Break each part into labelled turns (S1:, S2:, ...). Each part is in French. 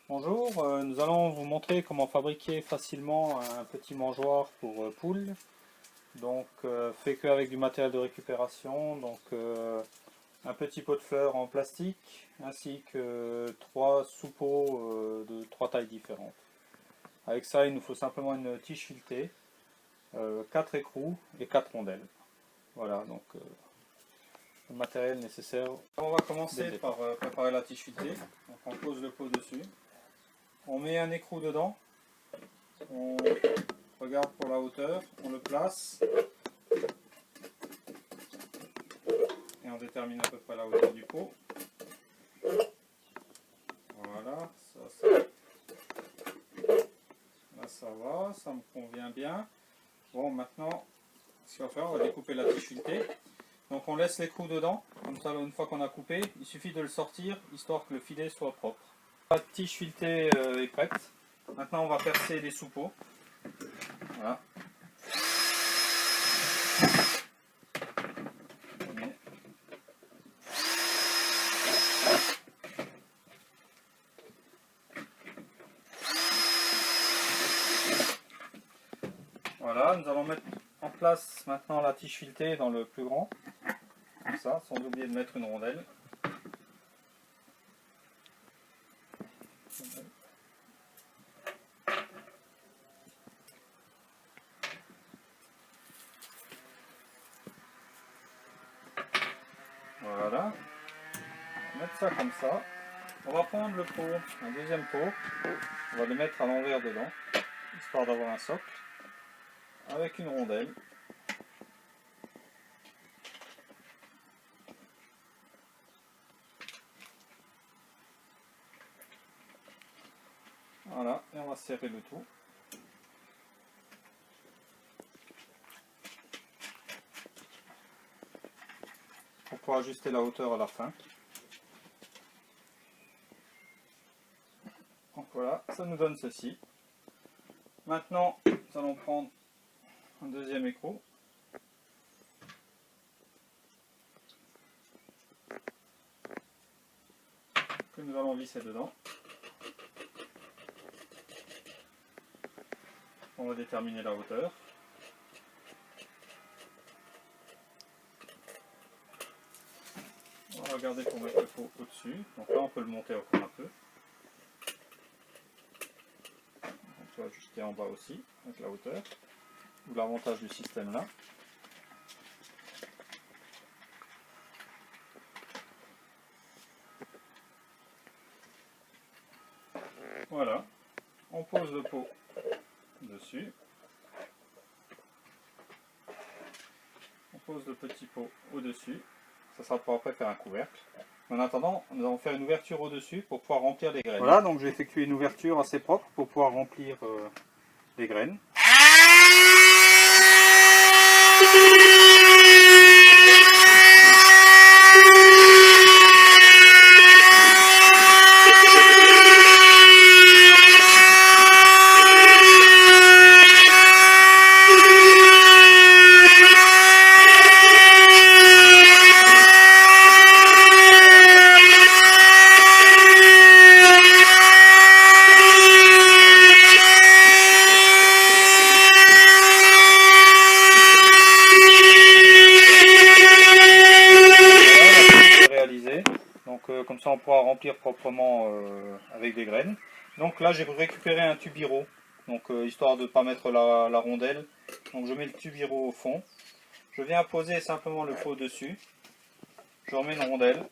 S1: Bonjour, nous allons vous montrer comment fabriquer facilement un petit mangeoire pour poules. Donc fait qu'avec du matériel de récupération, donc un petit pot de fleurs en plastique ainsi que 3 sous-pots de 3 tailles différentes. Avec ça il nous faut simplement une tige filetée, 4 écrous et 4 rondelles. Voilà donc le matériel nécessaire. On va commencer par préparer la tige filetée. Donc on pose le pot dessus. On met un écrou dedans, on regarde pour la hauteur, on le place et on détermine à peu près la hauteur du pot. Voilà, là ça va, ça me convient bien. Bon, maintenant, ce qu'on va faire, on va découper la tige filetée. Donc on laisse l'écrou dedans, comme ça une fois qu'on a coupé, il suffit de le sortir, histoire que le filet soit propre. La tige filetée est prête. Maintenant on va percer les sous-pots. Voilà. Voilà, nous allons mettre en place maintenant la tige filetée dans le plus grand, comme ça, sans oublier de mettre une rondelle. Voilà, on va mettre ça comme ça. On va prendre le pot, un deuxième pot, on va le mettre à l'envers dedans, histoire d'avoir un socle, avec une rondelle. Voilà, et on va serrer le tout. Pour pouvoir ajuster la hauteur à la fin. Donc voilà, ça nous donne ceci. Maintenant, nous allons prendre un deuxième écrou. Que nous allons visser dedans. On va déterminer la hauteur. On va regarder pour mettre le pot au-dessus. Donc là on peut le monter encore un peu. On peut ajuster en bas aussi avec la hauteur. Ou l'avantage du système là. Voilà. On pose le pot dessus. On pose le petit pot au-dessus. Ça sera pour après faire un couvercle. En attendant, nous allons faire une ouverture au-dessus pour pouvoir remplir les graines. Voilà, donc j'ai effectué une ouverture assez propre pour pouvoir remplir les graines. Comme ça on pourra remplir proprement avec des graines. Donc là j'ai récupéré un tubiro, donc histoire de ne pas mettre la rondelle. Donc je mets le tubiro au fond, je viens poser simplement le pot dessus, je remets une rondelle,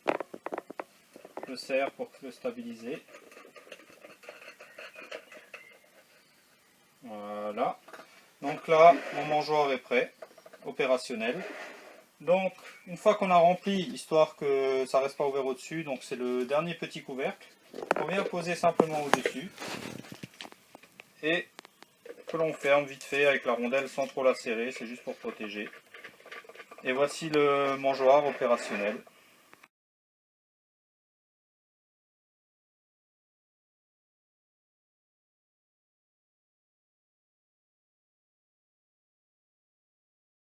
S1: je serre pour le stabiliser. Voilà, donc là mon mangeoire est prêt, opérationnel. Donc, une fois qu'on a rempli, histoire que ça ne reste pas ouvert au-dessus, donc c'est le dernier petit couvercle, on vient poser simplement au-dessus et que l'on ferme vite fait avec la rondelle sans trop la serrer, c'est juste pour protéger. Et voici le mangeoire opérationnel.